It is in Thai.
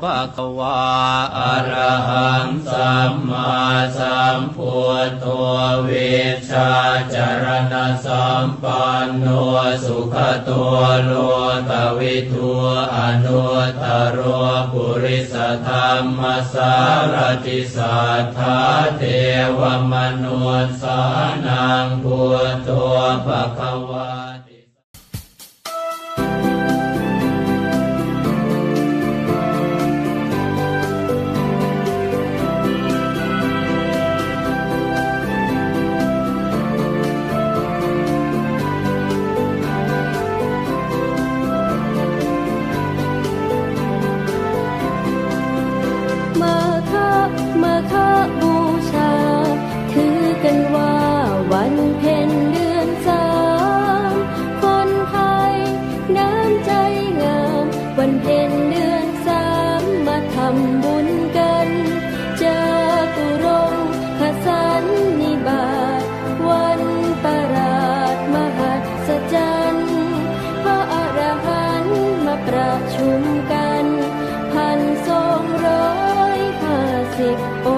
ภะคะวาอะระหังสัมมาสัมพุทโธวิชชาจารณะสัมปันโนสุขตัวโลกวิทูอนุตตรปุริสธรรมสารติสัทธาเทวมนุสสานังพุทโธภะคะวามาฆบูชาถือกันว่าวันเพ็ญเดือนสามคนไทยน้ำใจงามวันเพ็ญเดือนสามมาทำบุญกันจาตุรงคสันนิบาตวันประหลาดมหัศจรรย์พระอรหันต์มาประชุมกัน1,250 องค์